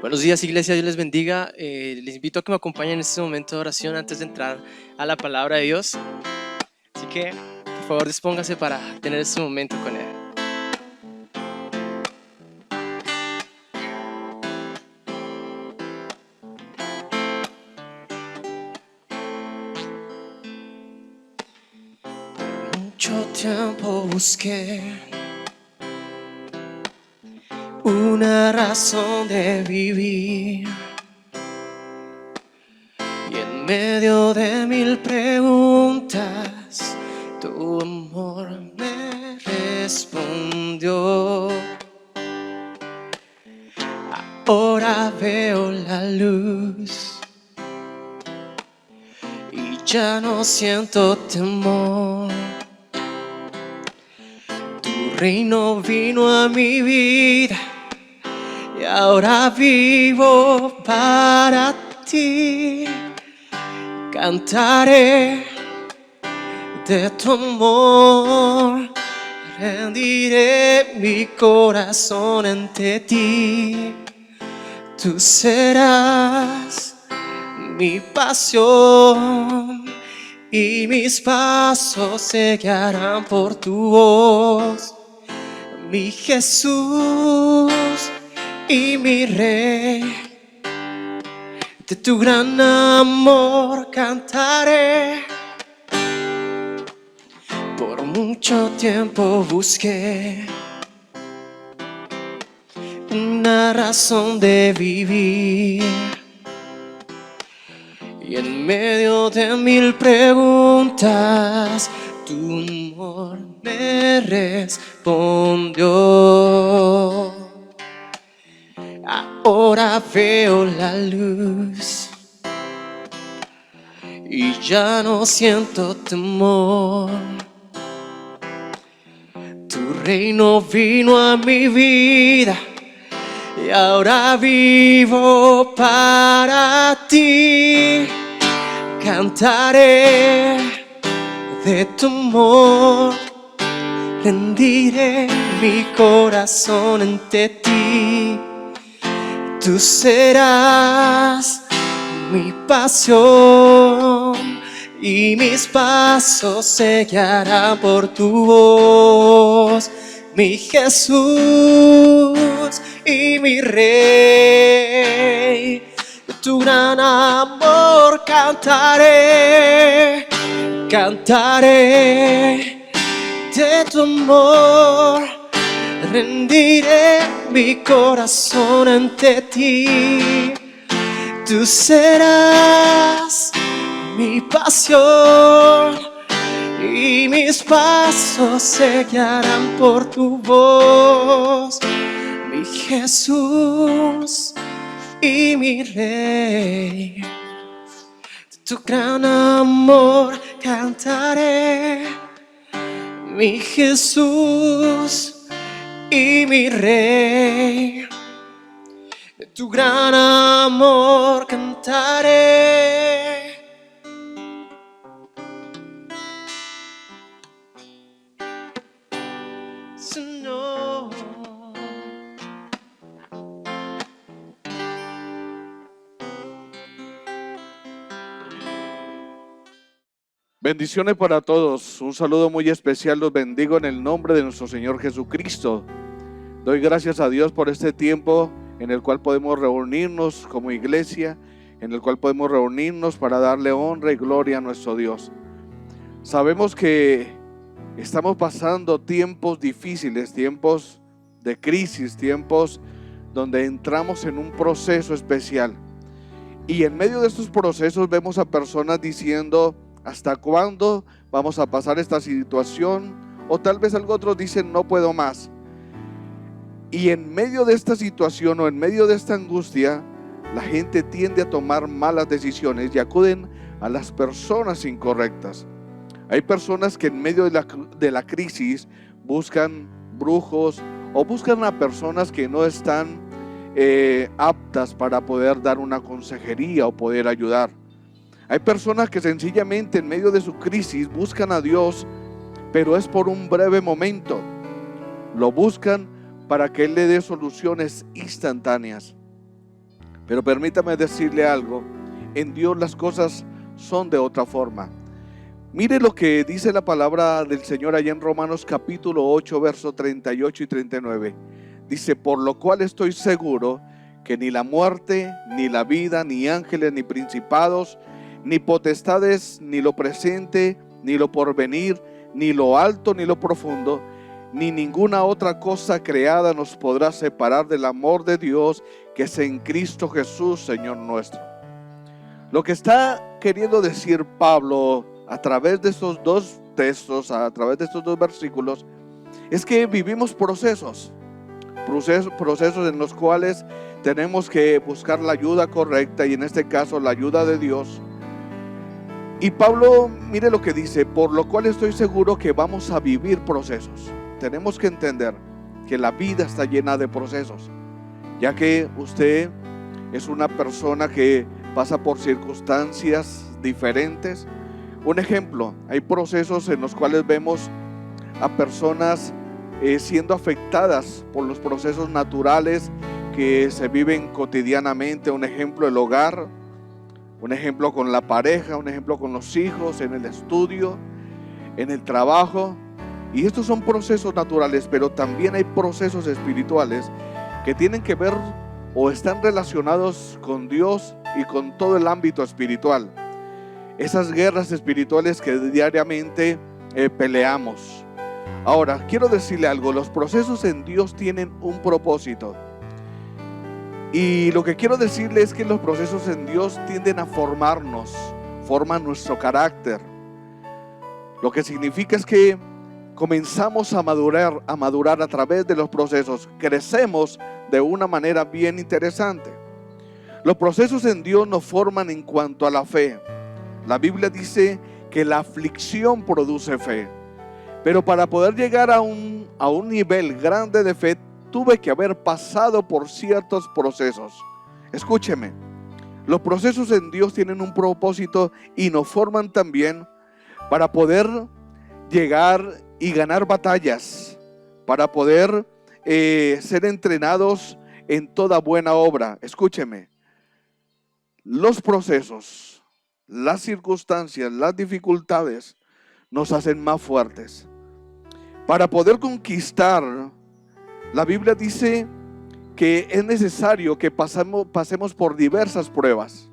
Buenos días, iglesia, Dios les bendiga. Les invito a que me acompañen en este momento de oración antes de entrar a la palabra de Dios. Así que, por favor, dispóngase para tener este momento con Él. Mucho tiempo busqué una razón de vivir, y en medio de mil preguntas tu amor me respondió. Ahora veo la luz y ya no siento temor. Tu reino vino a mi vida y ahora vivo para ti. Cantaré de tu amor, rendiré mi corazón ante ti. Tú serás mi pasión y mis pasos se guiarán por tu voz. Mi Jesús y mi Rey, de tu gran amor cantaré. Por mucho tiempo busqué una razón de vivir, y en medio de mil preguntas tu amor me respondió. Ahora veo la luz y ya no siento temor. Tu reino vino a mi vida y ahora vivo para ti. Cantaré de tu amor, rendiré mi corazón ante ti. Tú serás mi pasión y mis pasos se guiarán por tu voz. Mi Jesús y mi Rey, de tu gran amor cantaré. Cantaré de tu amor, rendiré mi corazón ante ti. Tú serás mi pasión y mis pasos se guiarán por tu voz. Mi Jesús y mi Rey, de tu gran amor cantaré. Mi Jesús y mi Rey, de tu gran amor cantaré. Señor. Bendiciones para todos, un saludo muy especial, los bendigo en el nombre de nuestro Señor Jesucristo. Doy gracias a Dios por este tiempo en el cual podemos reunirnos como iglesia, en el cual podemos reunirnos para darle honra y gloria a nuestro Dios. Sabemos que estamos pasando tiempos difíciles, tiempos de crisis, tiempos donde entramos en un proceso especial. Y en medio de estos procesos vemos a personas diciendo: ¿hasta cuándo vamos a pasar esta situación? O tal vez otros dicen: no puedo más. Y en medio de esta situación o en medio de esta angustia, la gente tiende a tomar malas decisiones y acuden a las personas incorrectas. Hay personas que en medio de la crisis buscan brujos o buscan a personas que no están aptas para poder dar una consejería o poder ayudar. Hay personas que sencillamente en medio de su crisis buscan a Dios, pero es por un breve momento. Lo buscan para que Él le dé soluciones instantáneas. Pero permítame decirle algo, en Dios las cosas son de otra forma. Mire lo que dice la palabra del Señor allá en Romanos capítulo 8, versos 38 y 39. Dice, por lo cual estoy seguro que ni la muerte, ni la vida, ni ángeles, ni principados, ni potestades, ni lo presente, ni lo porvenir, ni lo alto, ni lo profundo, ni ninguna otra cosa creada nos podrá separar del amor de Dios que es en Cristo Jesús, Señor nuestro. Lo que está queriendo decir Pablo a través de estos dos textos, a través de estos dos versículos, es que vivimos procesos en los cuales tenemos que buscar la ayuda correcta, y en este caso la ayuda de Dios. Y Pablo, mire lo que dice, por lo cual estoy seguro que vamos a vivir procesos. Tenemos que entender que la vida está llena de procesos, ya que usted es una persona que pasa por circunstancias diferentes. Un ejemplo, hay procesos en los cuales vemos a personas siendo afectadas por los procesos naturales que se viven cotidianamente. Un ejemplo, el hogar, un ejemplo con la pareja, un ejemplo con los hijos, en el estudio, en el trabajo. Y estos son procesos naturales, pero también hay procesos espirituales que tienen que ver o están relacionados con Dios y con todo el ámbito espiritual. Esas guerras espirituales que diariamente peleamos. Ahora, quiero decirle algo, los procesos en Dios tienen un propósito. Y lo que quiero decirle es que los procesos en Dios tienden a formarnos, forman nuestro carácter. Lo que significa es que comenzamos a madurar a través de los procesos, crecemos de una manera bien interesante. Los procesos en Dios nos forman en cuanto a la fe. La Biblia dice que la aflicción produce fe, pero para poder llegar a un nivel grande de fe, tuve que haber pasado por ciertos procesos. Escúcheme, los procesos en Dios tienen un propósito y nos forman también para poder llegar y ganar batallas, para poder ser entrenados en toda buena obra. Escúcheme, los procesos, las circunstancias, las dificultades nos hacen más fuertes. Para poder conquistar, la Biblia dice que es necesario que pasemos por diversas pruebas.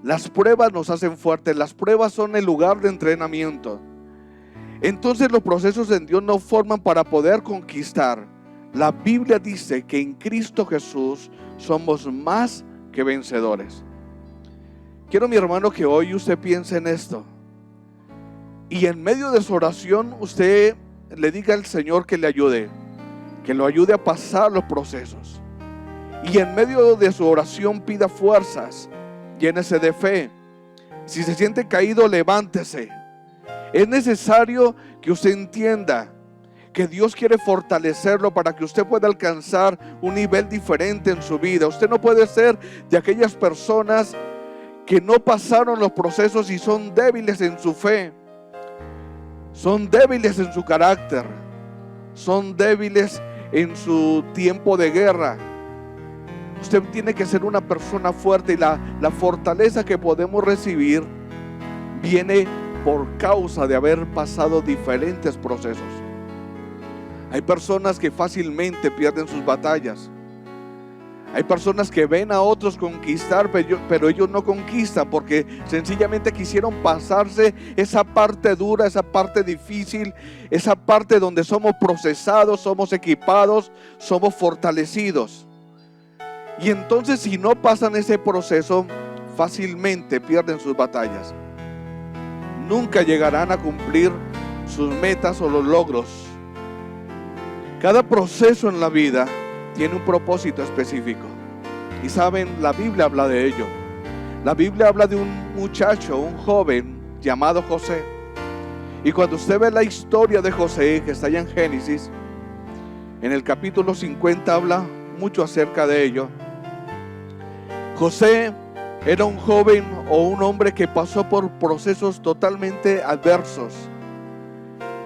Las pruebas nos hacen fuertes, las pruebas son el lugar de entrenamiento. Entonces los procesos en Dios nos forman para poder conquistar. La Biblia dice que en Cristo Jesús somos más que vencedores. Quiero, mi hermano, que hoy usted piense en esto. Y en medio de su oración usted le diga al Señor que le ayude, que lo ayude a pasar los procesos. Y en medio de su oración pida fuerzas, llénese de fe. Si se siente caído, levántese. Es necesario que usted entienda que Dios quiere fortalecerlo para que usted pueda alcanzar un nivel diferente en su vida. Usted no puede ser de aquellas personas que no pasaron los procesos y son débiles en su fe, son débiles en su carácter, son débiles en su tiempo de guerra. Usted tiene que ser una persona fuerte, y la fortaleza que podemos recibir viene por causa de haber pasado diferentes procesos. Hay personas que fácilmente pierden sus batallas. Hay personas que ven a otros conquistar, pero ellos no conquistan porque sencillamente quisieron pasarse esa parte dura, esa parte difícil, esa parte donde somos procesados, somos equipados, somos fortalecidos. Y entonces, si no pasan ese proceso, fácilmente pierden sus batallas. Nunca llegarán a cumplir sus metas o los logros. Cada proceso en la vida tiene un propósito específico. Y saben, la Biblia habla de ello. La Biblia habla de un muchacho, un joven llamado José. Y cuando usted ve la historia de José, que está allá en Génesis, en el capítulo 50 habla mucho acerca de ello. José era un joven o un hombre que pasó por procesos totalmente adversos.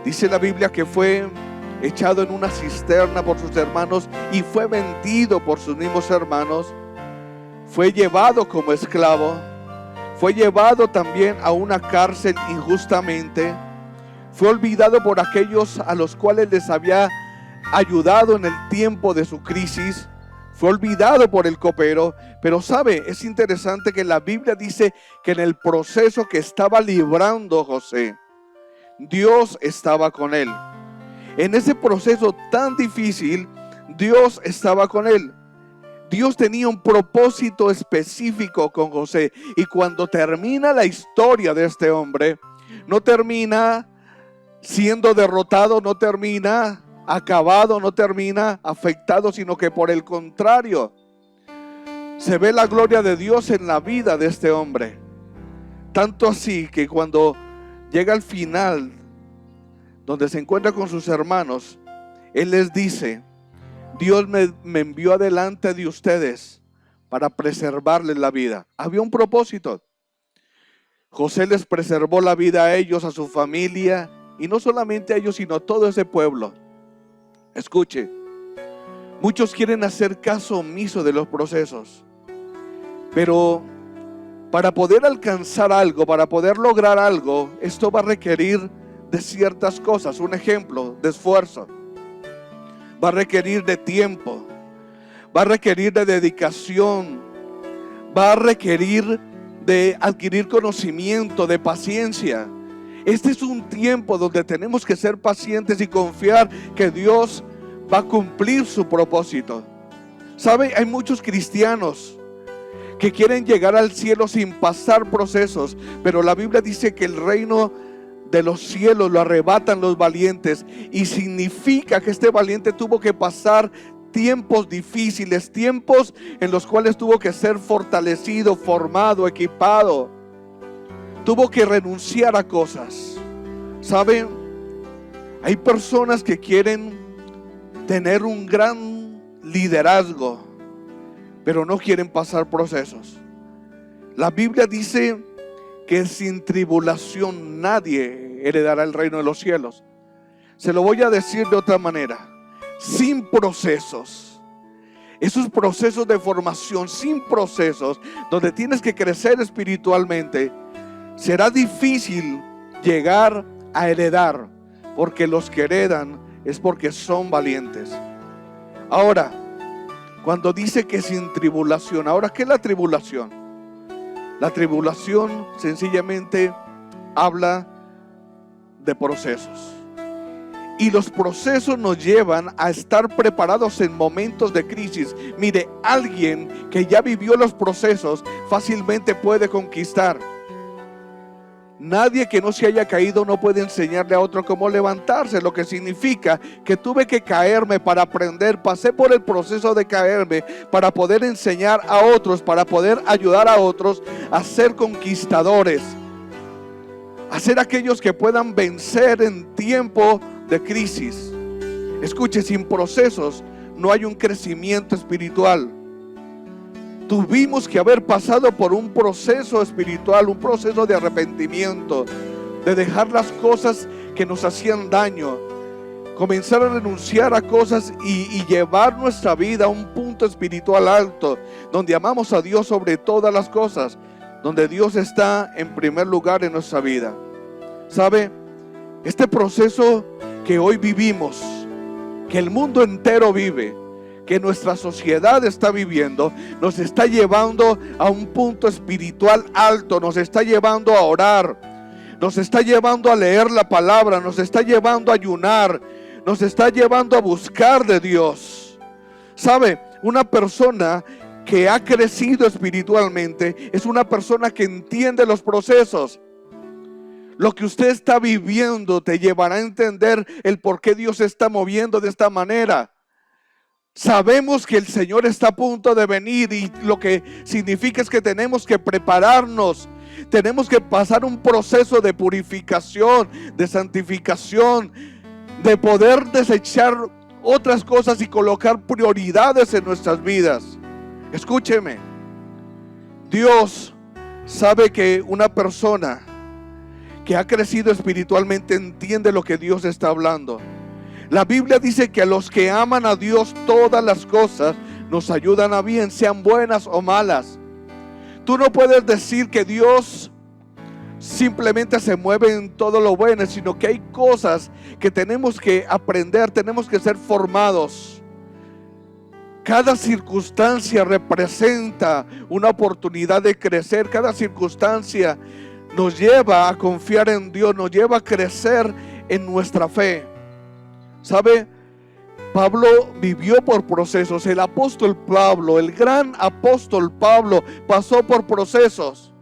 Dice la Biblia que fue echado en una cisterna por sus hermanos y fue vendido por sus mismos hermanos. fue llevado como esclavo, fue llevado también a una cárcel injustamente, fue olvidado por aquellos a los cuales les había ayudado en el tiempo de su crisis, fue olvidado por el copero. Pero sabe, es interesante que la Biblia dice que en el proceso que estaba librando José, Dios estaba con él. En ese proceso tan difícil, Dios estaba con él. Dios tenía un propósito específico con José. Y cuando termina la historia de este hombre, no termina siendo derrotado, no termina acabado, no termina afectado, sino que por el contrario, se ve la gloria de Dios en la vida de este hombre. Tanto así que cuando llega al final, donde se encuentra con sus hermanos, él les dice: Dios me envió adelante de ustedes para preservarles la vida. Había un propósito. José les preservó la vida a ellos, a su familia, y no solamente a ellos, sino a todo ese pueblo. Escuche, muchos quieren hacer caso omiso de los procesos, pero para poder alcanzar algo, para poder lograr algo, esto va a requerir de ciertas cosas. Un ejemplo, de esfuerzo. Va a requerir de tiempo, va a requerir de dedicación, va a requerir de adquirir conocimiento, de paciencia. Este es un tiempo donde tenemos que ser pacientes y confiar que Dios va a cumplir su propósito. ¿Sabe? Hay muchos cristianos que quieren llegar al cielo sin pasar procesos, pero la Biblia dice que el reino de los cielos lo arrebatan los valientes, y significa que este valiente tuvo que pasar tiempos difíciles, tiempos en los cuales tuvo que ser fortalecido, formado, equipado, tuvo que renunciar a cosas. ¿Saben? Hay personas que quieren tener un gran liderazgo, pero no quieren pasar procesos. La Biblia dice que sin tribulación nadie heredará el reino de los cielos. Se lo voy a decir de otra manera: sin procesos, esos procesos de formación, sin procesos donde tienes que crecer espiritualmente, será difícil llegar a heredar, porque los que heredan es porque son valientes. Ahora, cuando dice que sin tribulación, ahora, ¿qué es la tribulación? La tribulación sencillamente habla de procesos. Y los procesos nos llevan a estar preparados en momentos de crisis. Mire, alguien que ya vivió los procesos fácilmente puede conquistar. Nadie que no se haya caído no puede enseñarle a otro cómo levantarse, lo que significa que tuve que caerme para aprender, pasé por el proceso de caerme para poder enseñar a otros, para poder ayudar a otros a ser conquistadores, a ser aquellos que puedan vencer en tiempo de crisis. Escuche, sin procesos no hay un crecimiento espiritual. Tuvimos que haber pasado por un proceso espiritual, un proceso de arrepentimiento, de dejar las cosas que nos hacían daño, comenzar a renunciar a cosas y llevar nuestra vida a un punto espiritual alto, donde amamos a Dios sobre todas las cosas, donde Dios está en primer lugar en nuestra vida. ¿Sabe? Este proceso que hoy vivimos, que el mundo entero vive, que nuestra sociedad está viviendo, nos está llevando a un punto espiritual alto, nos está llevando a orar, nos está llevando a leer la palabra, nos está llevando a ayunar, nos está llevando a buscar de Dios. ¿Sabe? Una persona que ha crecido espiritualmente es una persona que entiende los procesos. Lo que usted está viviendo te llevará a entender el por qué Dios se está moviendo de esta manera. Sabemos que el Señor está a punto de venir, y lo que significa es que tenemos que prepararnos. Tenemos que pasar un proceso de purificación, de santificación, de poder desechar otras cosas y colocar prioridades en nuestras vidas. Escúcheme, Dios sabe que una persona que ha crecido espiritualmente entiende lo que Dios está hablando. La Biblia dice que a los que aman a Dios todas las cosas nos ayudan a bien, sean buenas o malas. Tú no puedes decir que Dios simplemente se mueve en todo lo bueno, sino que hay cosas que tenemos que aprender, tenemos que ser formados. Cada circunstancia representa una oportunidad de crecer. Cada circunstancia nos lleva a confiar en Dios, nos lleva a crecer en nuestra fe. ¿Sabe? Pablo vivió por procesos. El apóstol Pablo, el gran apóstol Pablo, pasó por procesos.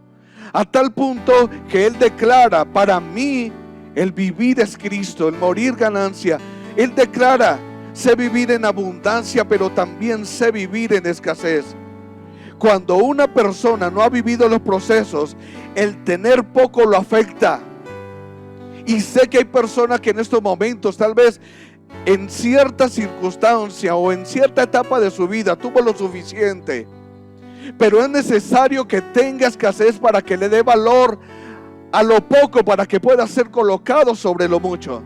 A tal punto que él declara: para mí el vivir es Cristo, el morir ganancia. Él declara: sé vivir en abundancia, pero también sé vivir en escasez. Cuando una persona no ha vivido los procesos, el tener poco lo afecta. Y sé que hay personas que en estos momentos, tal vez en cierta circunstancia o en cierta etapa de su vida, tuvo lo suficiente, pero es necesario que tenga escasez para que le dé valor a lo poco, para que pueda ser colocado sobre lo mucho.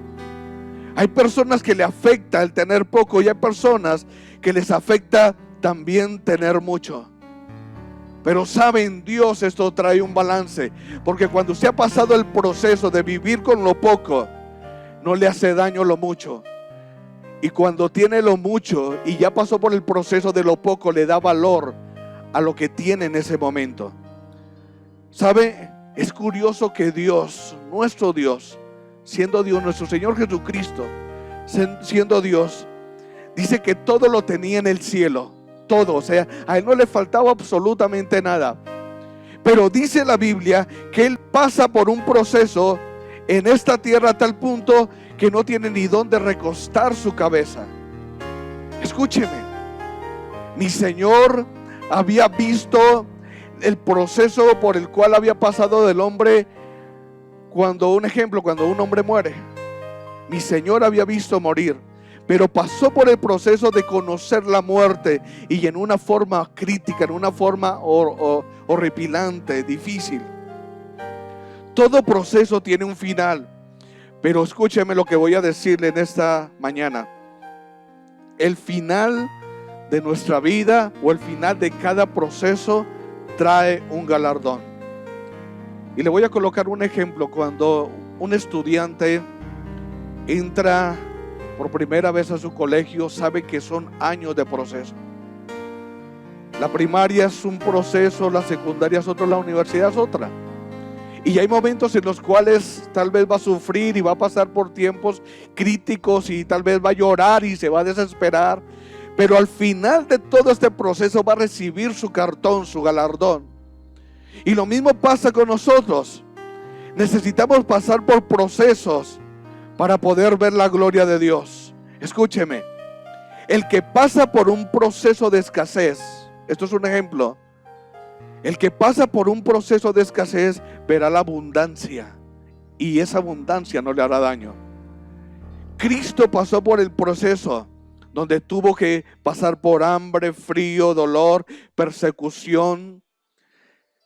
Hay personas que le afecta el tener poco, y hay personas que les afecta también tener mucho. Pero saben, Dios esto trae un balance, porque cuando usted ha pasado el proceso de vivir con lo poco, no le hace daño lo mucho. Y cuando tiene lo mucho y ya pasó por el proceso de lo poco, le da valor a lo que tiene en ese momento. ¿Sabe? Es curioso que Dios, nuestro Dios, siendo Dios, nuestro Señor Jesucristo, siendo Dios, dice que todo lo tenía en el cielo. Todo, o sea, a Él no le faltaba absolutamente nada. Pero dice la Biblia que Él pasa por un proceso en esta tierra a tal punto que no tiene ni dónde recostar su cabeza. Escúcheme, mi Señor había visto el proceso por el cual había pasado del hombre. Cuando un hombre muere, mi Señor había visto morir, pero pasó por el proceso de conocer la muerte, y en una forma crítica, en una forma horripilante, difícil. Todo proceso tiene un final. Pero escúcheme lo que voy a decirle en esta mañana. El final de nuestra vida, o el final de cada proceso, trae un galardón. Y le voy a colocar un ejemplo. Cuando un estudiante entra por primera vez a su colegio, sabe que son años de proceso. La primaria es un proceso, la secundaria es otro, la universidad es otra. Y hay momentos en los cuales tal vez va a sufrir y va a pasar por tiempos críticos, y tal vez va a llorar y se va a desesperar. Pero al final de todo este proceso va a recibir su cartón, su galardón. Y lo mismo pasa con nosotros. Necesitamos pasar por procesos para poder ver la gloria de Dios. Escúcheme, el que pasa por un proceso de escasez, esto es un ejemplo. El que pasa por un proceso de escasez verá la abundancia, y esa abundancia no le hará daño. Cristo pasó por el proceso donde tuvo que pasar por hambre, frío, dolor, persecución,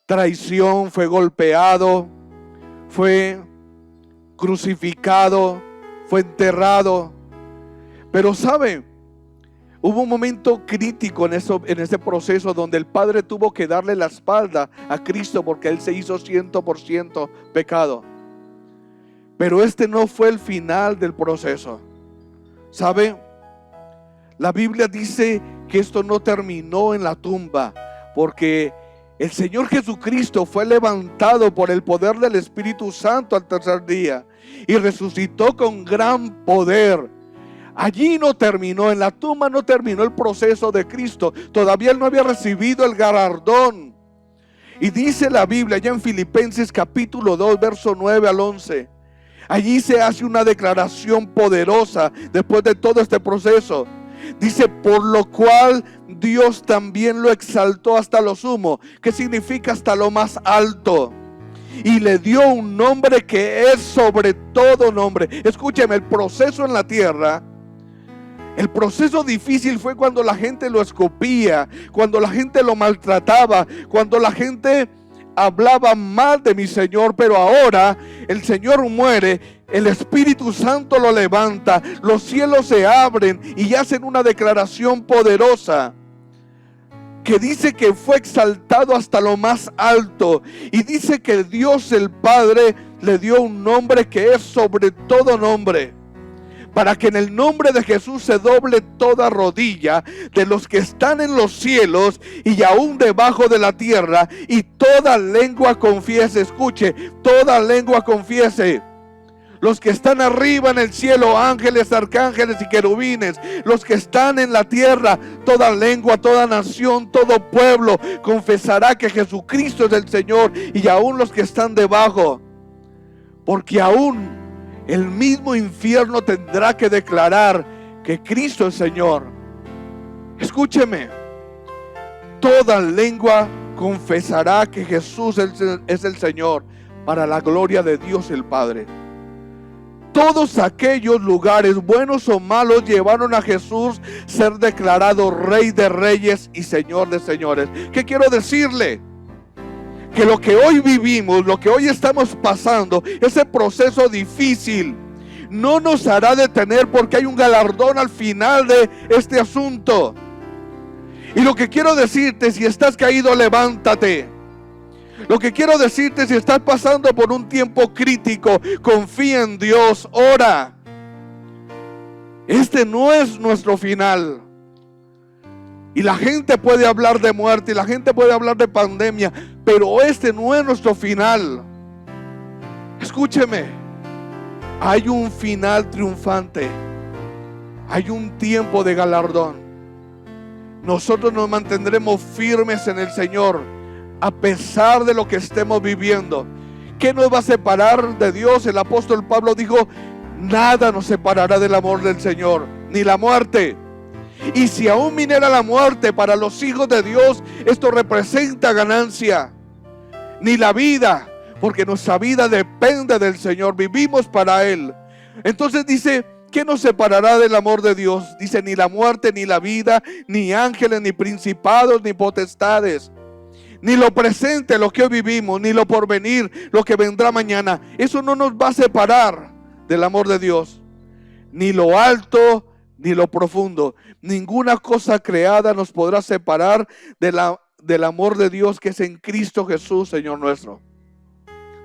traición, fue golpeado, fue crucificado, fue enterrado. Pero ¿sabe? Hubo un momento crítico en ese proceso donde el Padre tuvo que darle la espalda a Cristo, porque Él se hizo 100% pecado. Pero este no fue el final del proceso. ¿Sabe? La Biblia dice que esto no terminó en la tumba, porque el Señor Jesucristo fue levantado por el poder del Espíritu Santo al tercer día y resucitó con gran poder. Allí no terminó, en la tumba no terminó el proceso de Cristo. Todavía Él no había recibido el galardón. Y dice la Biblia ya en Filipenses capítulo 2, verso 9 al 11. Allí se hace una declaración poderosa después de todo este proceso. Dice: por lo cual Dios también lo exaltó hasta lo sumo. ¿Qué significa hasta lo más alto? Y le dio un nombre que es sobre todo nombre. Escúcheme, el proceso en la tierra, el proceso difícil fue cuando la gente lo escupía, cuando la gente lo maltrataba, cuando la gente hablaba mal de mi Señor. Pero ahora el Señor muere, el Espíritu Santo lo levanta, los cielos se abren y hacen una declaración poderosa que dice que fue exaltado hasta lo más alto, y dice que Dios el Padre le dio un nombre que es sobre todo nombre, para que en el nombre de Jesús se doble toda rodilla de los que están en los cielos y aún debajo de la tierra, y toda lengua confiese. Escuche, toda lengua confiese. Los que están arriba en el cielo, ángeles, arcángeles y querubines, los que están en la tierra, toda lengua, toda nación, todo pueblo confesará que Jesucristo es el Señor, y aún los que están debajo, porque aún el mismo infierno tendrá que declarar que Cristo es Señor. Escúcheme, toda lengua confesará que Jesús es el Señor, para la gloria de Dios el Padre. Todos aquellos lugares, buenos o malos, llevaron a Jesús ser declarado Rey de Reyes y Señor de Señores. ¿Qué quiero decirle? Que lo que hoy vivimos, lo que hoy estamos pasando, ese proceso difícil, no nos hará detener, porque hay un galardón al final de este asunto. Y lo que quiero decirte, si estás caído, levántate. Lo que quiero decirte, si estás pasando por un tiempo crítico, confía en Dios, ora. Este no es nuestro final. Y la gente puede hablar de muerte, y la gente puede hablar de pandemia, pero este no es nuestro final. Escúcheme, hay un final triunfante, hay un tiempo de galardón. Nosotros nos mantendremos firmes en el Señor, a pesar de lo que estemos viviendo. ¿Qué nos va a separar de Dios? El apóstol Pablo dijo: nada nos separará del amor del Señor, ni la muerte. Y si aún viniera la muerte, para los hijos de Dios esto representa ganancia. Ni la vida, porque nuestra vida depende del Señor, vivimos para Él. Entonces dice: ¿qué nos separará del amor de Dios? Dice: ni la muerte, ni la vida, ni ángeles, ni principados, ni potestades, ni lo presente, lo que hoy vivimos, ni lo porvenir, lo que vendrá mañana. Eso no nos va a separar del amor de Dios. Ni lo alto, ni lo profundo. Ninguna cosa creada nos podrá separar del amor de Dios, que es en Cristo Jesús, Señor nuestro.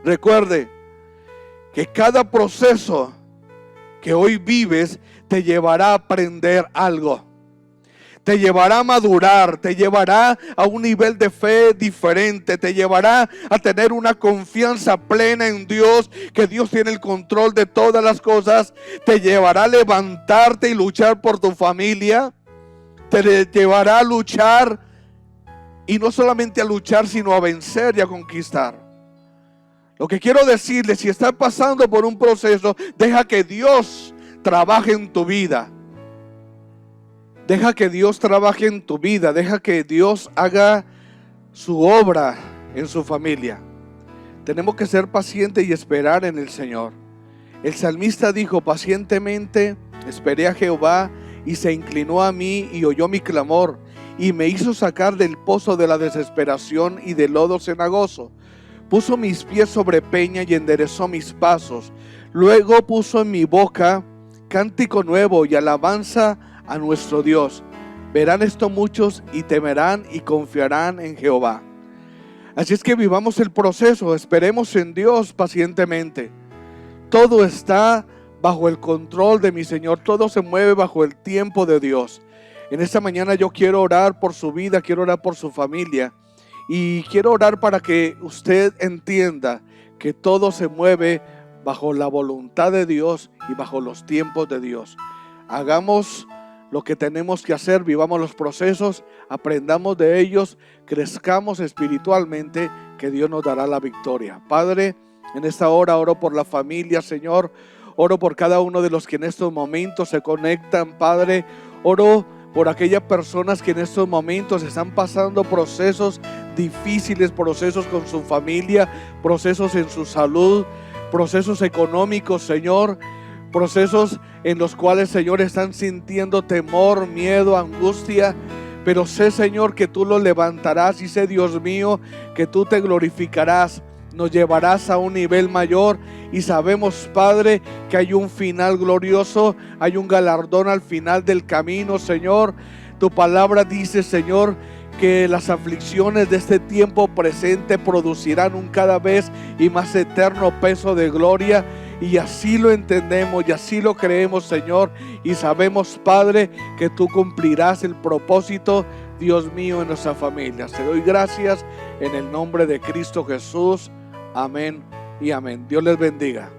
Recuerde que cada proceso que hoy vives te llevará a aprender algo. Te llevará a madurar, te llevará a un nivel de fe diferente, te llevará a tener una confianza plena en Dios, que Dios tiene el control de todas las cosas. Te llevará a levantarte y luchar por tu familia. Te llevará a luchar, y no solamente a luchar, sino a vencer y a conquistar. Lo que quiero decirle, si estás pasando por un proceso, deja que Dios trabaje en tu vida. Deja que Dios trabaje en tu vida. Deja que Dios haga su obra en su familia. Tenemos que ser pacientes y esperar en el Señor. El salmista dijo: pacientemente esperé a Jehová, y se inclinó a mí y oyó mi clamor, y me hizo sacar del pozo de la desesperación y del lodo cenagoso. Puso mis pies sobre peña y enderezó mis pasos. Luego puso en mi boca cántico nuevo y alabanza a nuestro Dios. Verán esto muchos y temerán y confiarán en Jehová. Así es que vivamos el proceso, esperemos en Dios pacientemente. Todo está bajo el control de mi Señor, todo se mueve bajo el tiempo de Dios. En esta mañana yo quiero orar por su vida, quiero orar por su familia, y quiero orar para que usted entienda que todo se mueve bajo la voluntad de Dios y bajo los tiempos de Dios. Hagamos lo que tenemos que hacer, vivamos los procesos, aprendamos de ellos, crezcamos espiritualmente, que Dios nos dará la victoria. Padre, en esta hora oro por la familia, Señor. Oro por cada uno de los que en estos momentos se conectan, Padre. Oro por aquellas personas que en estos momentos están pasando procesos difíciles, procesos con su familia, procesos en su salud, procesos económicos, Señor. Procesos en los cuales, Señor, están sintiendo temor, miedo, angustia. Pero sé, Señor, que tú los levantarás, y sé, Dios mío, que tú te glorificarás, nos llevarás a un nivel mayor. Y sabemos, Padre, que hay un final glorioso, hay un galardón al final del camino, Señor. Tu palabra dice, Señor, que las aflicciones de este tiempo presente producirán un cada vez y más eterno peso de gloria. Y así lo entendemos y así lo creemos, Señor. Y sabemos, Padre, que tú cumplirás el propósito, Dios mío, en nuestra familia. Te doy gracias en el nombre de Cristo Jesús. Amén y amén. Dios les bendiga.